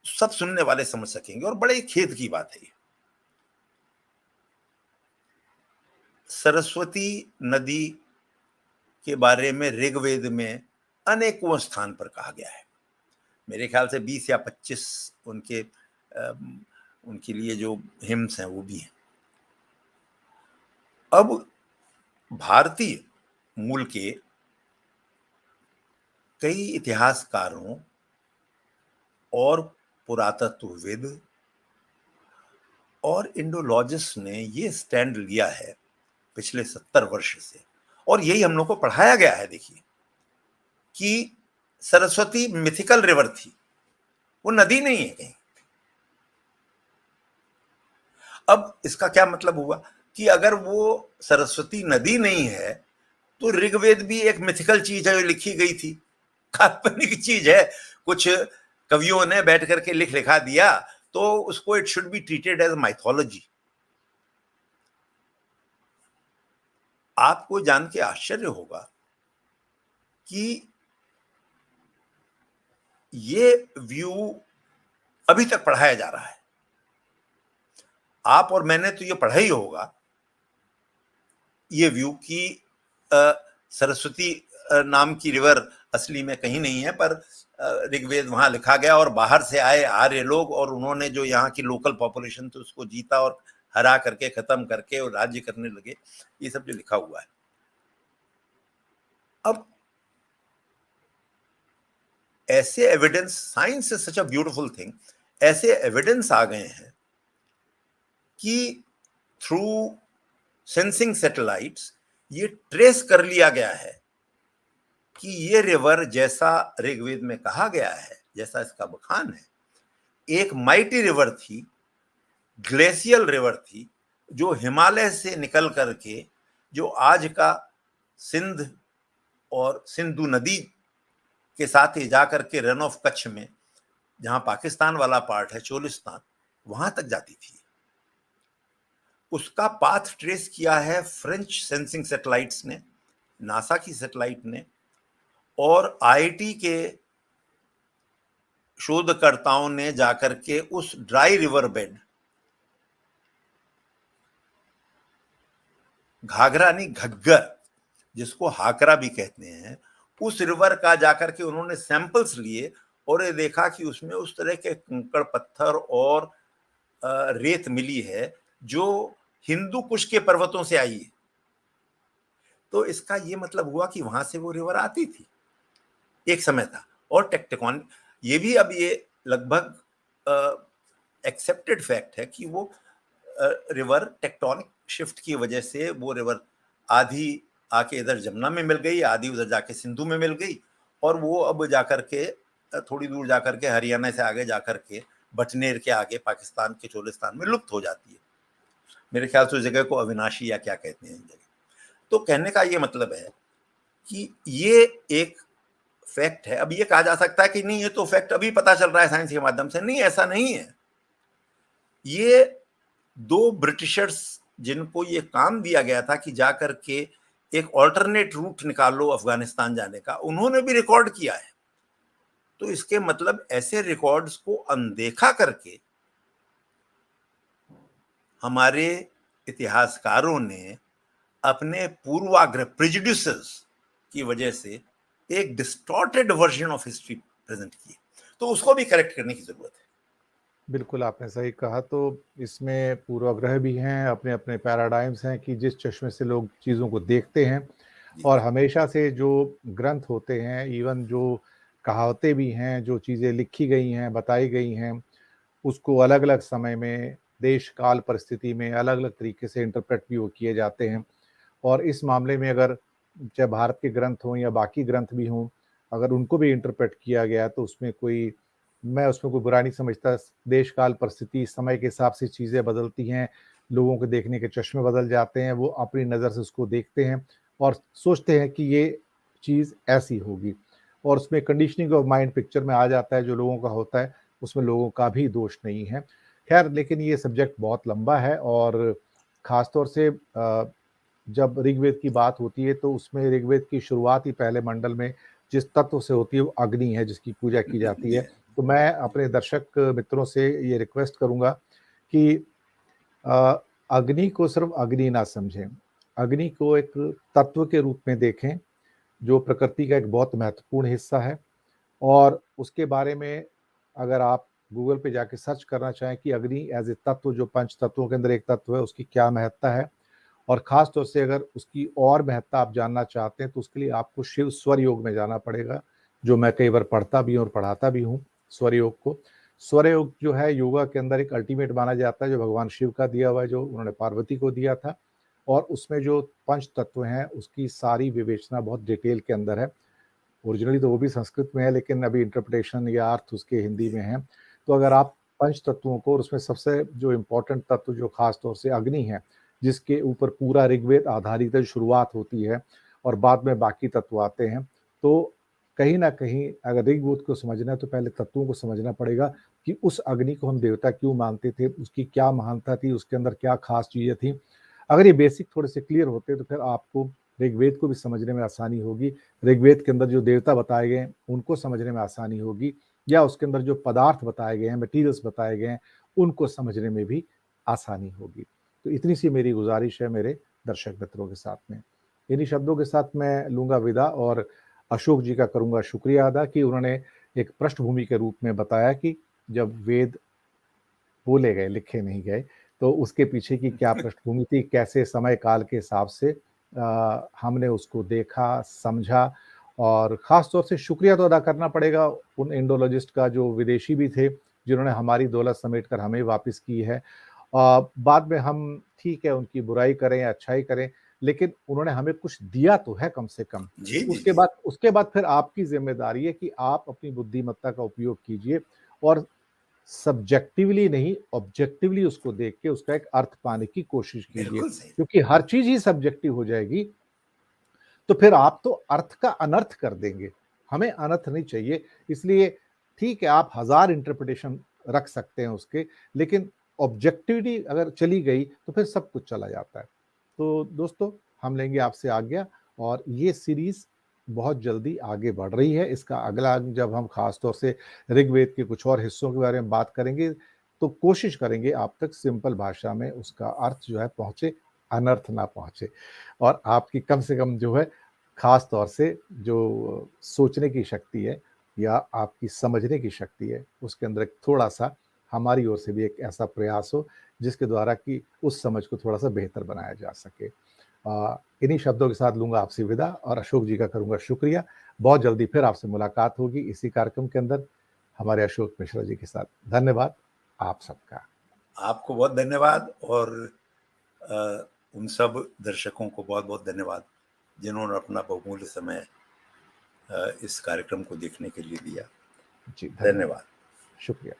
सब सुनने वाले समझ सकेंगे, और बड़े खेद की बात है ये। सरस्वती नदी के बारे में ऋग्वेद में अनेकों स्थान पर कहा गया है। मेरे ख्याल से 20 या 25 उनके लिए जो हिम्स हैं वो भी हैं। अब भारतीय मूल के कई इतिहासकारों और पुरातत्वविद और इंडोलॉजिस्ट ने ये स्टैंड लिया है पिछले 70 वर्ष से, और यही हम लोग को पढ़ाया गया है, देखिए, कि सरस्वती मिथिकल रिवर थी, वो नदी नहीं है कहीं। अब इसका क्या मतलब हुआ कि अगर वो सरस्वती नदी नहीं है तो ऋग्वेद भी एक मिथिकल चीज है जो लिखी गई थी, काल्पनिक चीज है, कुछ कवियों ने बैठ करके लिखा दिया, तो उसको it should be treated as mythology. आपको जान के आश्चर्य होगा कि ये व्यू अभी तक पढ़ाया जा रहा है। आप और मैंने तो ये पढ़ा ही होगा, ये व्यू की सरस्वती नाम की रिवर असली में कहीं नहीं है, पर ऋग्वेद वहां लिखा गया, और बाहर से आए आर्य लोग और उन्होंने जो यहाँ की लोकल पॉपुलेशन थी उसको जीता और हरा करके खत्म करके और राज्य करने लगे, ये सब जो लिखा हुआ है। अब ऐसे evidence, science is such a beautiful thing, ऐसे एविडेंस आ गए हैं कि थ्रू सेंसिंग सैटेलाइट्स ये ट्रेस कर लिया गया है कि ये रिवर जैसा ऋग्वेद में कहा गया है, जैसा इसका बखान है, एक माइटी रिवर थी, ग्लेशियल रिवर थी, जो हिमालय से निकल करके जो आज का सिंध और सिंधु नदी के साथ ही जाकर के रन ऑफ कच्छ में, जहां पाकिस्तान वाला पार्ट है, चोलिस्तान, वहां तक जाती थी। उसका पाथ ट्रेस किया है फ्रेंच सेंसिंग सैटेलाइट्स ने, नासा की सैटेलाइट ने, और आईआईटी के शोधकर्ताओं ने जाकर के उस ड्राई रिवर बेड, घाघरा नहीं घग्गर, जिसको हाकरा भी कहते हैं, उस रिवर का जाकर के उन्होंने सैंपल्स लिए और ये देखा कि उसमें उस तरह के कंकड़ पत्थर और रेत मिली है जो हिंदू कुश के पर्वतों से आई है। तो इसका ये मतलब हुआ कि वहां से वो रिवर आती थी, एक समय था। और टेक्टोन ये भी अब ये लगभग एक्सेप्टेड फैक्ट है कि वो रिवर टेक्टोनिक शिफ्ट की वजह से वो रिवर आधी आके इधर जमुना में मिल गई, आधी उधर जाके सिंधु में मिल गई, और वो अब जाकर के थोड़ी दूर जाकर के हरियाणा से आगे जाकर के बटनेर के आगे पाकिस्तान के चोलिस्तान में लुप्त हो जाती है। मेरे ख्याल से उस जगह को अविनाशी या क्या कहते हैं जगह। तो कहने का ये मतलब है कि ये एक फैक्ट है। अब ये कहा जा सकता है कि नहीं, ये तो फैक्ट अभी पता चल रहा है साइंस के माध्यम से। नहीं, ऐसा नहीं है। ये दो ब्रिटिशर्स जिनको ये काम दिया गया था कि जाकर के एक ऑल्टरनेट रूट निकालो अफगानिस्तान जाने का, उन्होंने भी रिकॉर्ड किया है। तो इसके मतलब ऐसे रिकॉर्ड्स को अनदेखा करके हमारे इतिहासकारों ने अपने पूर्वाग्रह, प्रेजुडिसेस की वजह से एक distorted version of history present की, तो उसको भी करेक्ट करने की जरूरत है। बिल्कुल आपने सही कहा। तो इसमें पूर्वाग्रह भी हैं, अपने अपने पैराडाइम्स हैं कि जिस चश्मे से लोग चीज़ों को देखते हैं, और हमेशा से जो ग्रंथ होते हैं, इवन जो कहावतें भी हैं, जो चीज़ें लिखी गई हैं, बताई गई हैं, उसको अलग अलग समय में, देश काल परिस्थिति में अलग अलग तरीके से इंटरप्रेट भी वो किए जाते हैं। और इस मामले में अगर चाहे भारत के ग्रंथ हों या बाकी ग्रंथ भी हों, अगर उनको भी इंटरप्रेट किया गया तो मैं उसमें कोई बुरा नहीं समझता। देश काल परिस्थिति, समय के हिसाब से चीज़ें बदलती हैं, लोगों के देखने के चश्मे बदल जाते हैं, वो अपनी नज़र से उसको देखते हैं और सोचते हैं कि ये चीज़ ऐसी होगी, और उसमें कंडीशनिंग ऑफ माइंड पिक्चर में आ जाता है जो लोगों का होता है, उसमें लोगों का भी दोष नहीं है। खैर लेकिन ये सब्जेक्ट बहुत लंबा है और ख़ासतौर से जब ऋग्वेद की बात होती है तो उसमें ऋग्वेद की शुरुआत ही पहले मंडल में जिस तत्व से होती है वो अग्नि है, जिसकी पूजा की जाती है। तो मैं अपने दर्शक मित्रों से ये रिक्वेस्ट करूँगा कि अ, अग्नि को सिर्फ अग्नि ना समझें, अग्नि को एक तत्व के रूप में देखें, जो प्रकृति का एक बहुत महत्वपूर्ण हिस्सा है। और उसके बारे में अगर आप गूगल पे जाके सर्च करना चाहें कि अग्नि एज़ ए तत्व, जो पंच तत्वों के अंदर एक तत्व है, उसकी क्या महत्ता है, और ख़ास तौर से अगर उसकी और महत्ता आप जानना चाहते हैं तो उसके लिए आपको शिव स्वर योग में जाना पड़ेगा, जो मैं कई बार पढ़ता भी हूँ और पढ़ाता भी हूँ स्वर योग को। स्वर योग जो है योगा के अंदर एक अल्टीमेट माना जाता है, जो भगवान शिव का दिया हुआ है, जो उन्होंने पार्वती को दिया था, और उसमें जो पंच तत्व हैं उसकी सारी विवेचना बहुत डिटेल के अंदर है। ओरिजिनली तो वो भी संस्कृत में है लेकिन अभी इंटरप्रिटेशन या अर्थ उसके हिंदी में है। तो अगर आप पंच तत्वों को, और उसमें सबसे जो इम्पोर्टेंट तत्व जो ख़ास तौर से अग्नि है, जिसके ऊपर पूरा ऋग्वेद आधारित है, शुरुआत होती है और बाद में बाकी तत्व आते हैं। तो कहीं न कहीं अगर ऋग्वेद को समझना है तो पहले तत्वों को समझना पड़ेगा कि उस अग्नि को हम देवता क्यों मानते थे, उसकी क्या महानता थी, उसके अंदर क्या ख़ास चीज़ें थी। अगर ये बेसिक थोड़े से क्लियर होते तो फिर आपको ऋग्वेद को भी समझने में आसानी होगी। ऋग्वेद के अंदर जो देवता बताए गए हैं, उनको समझने में आसानी होगी, या उसके अंदर जो पदार्थ बताए गए हैं, मटीरियल्स बताए गए हैं, उनको समझने में भी आसानी होगी। तो इतनी सी मेरी गुज़ारिश है मेरे दर्शक मित्रों के साथ में। इन्हीं शब्दों के साथ मैं लूँगा विदा और अशोक जी का करूँगा शुक्रिया अदा कि उन्होंने एक पृष्ठभूमि के रूप में बताया कि जब वेद बोले गए, लिखे नहीं गए, तो उसके पीछे की क्या पृष्ठभूमि थी, कैसे समय काल के हिसाब से हमने उसको देखा, समझा, और ख़ास तौर से शुक्रिया तो अदा करना पड़ेगा उन इंडोलॉजिस्ट का जो विदेशी भी थे, जिन्होंने हमारी दौलत समेट कर हमें वापस की है। बाद में हम ठीक है उनकी बुराई करें या अच्छाई करें, लेकिन उन्होंने हमें कुछ दिया तो है कम से कम। जी, जी, उसके जी। बाद उसके बाद फिर आपकी ज़िम्मेदारी है कि आप अपनी बुद्धिमत्ता का उपयोग कीजिए और सब्जेक्टिवली नहीं, ऑब्जेक्टिवली उसको देख के उसका एक अर्थ पाने की कोशिश कीजिए, बिल्कुल सही। क्योंकि हर चीज़ ही सब्जेक्टिव हो जाएगी, तो फिर आप तो अर्थ का अनर्थ कर देंगे। हमें अनर्थ नहीं चाहिए, इसलिए ठीक है आप हज़ार इंटरप्रिटेशन रख सकते हैं उसके, लेकिन ऑब्जेक्टिविटी अगर चली गई, तो फिर सब कुछ चला जाता है। तो दोस्तों, हम लेंगे आपसे आज्ञा और ये सीरीज़ बहुत जल्दी आगे बढ़ रही है। इसका अगला अंग जब हम ख़ास तौर से ऋग्वेद के कुछ और हिस्सों के बारे में बात करेंगे, तो कोशिश करेंगे आप तक सिंपल भाषा में उसका अर्थ जो है पहुँचे, अनर्थ ना पहुँचे, और आपकी कम से कम जो है ख़ास तौर से जो सोचने की शक्ति है या आपकी समझने की शक्ति है, उसके अंदर एक थोड़ा-सा हमारी ओर से भी एक ऐसा प्रयास हो, जिसके द्वारा कि उस समझ को थोड़ा-सा बेहतर बनाया जा सके। इन्हीं शब्दों के साथ लूँगा आपसे विदा और अशोक जी का करूँगा शुक्रिया। बहुत जल्दी फिर आपसे मुलाकात होगी इसी कार्यक्रम के अंदर, हमारे अशोक मिश्रा जी के साथ। धन्यवाद आप सबका। आपको बहुत धन्यवाद और उन सब दर्शकों को बहुत-बहुत धन्यवाद, जिन्होंने अपना बहुमूल्य समय इस कार्यक्रम को देखने के लिए दिया। जी, धन्यवाद। धन्यवाद। शुक्रिया।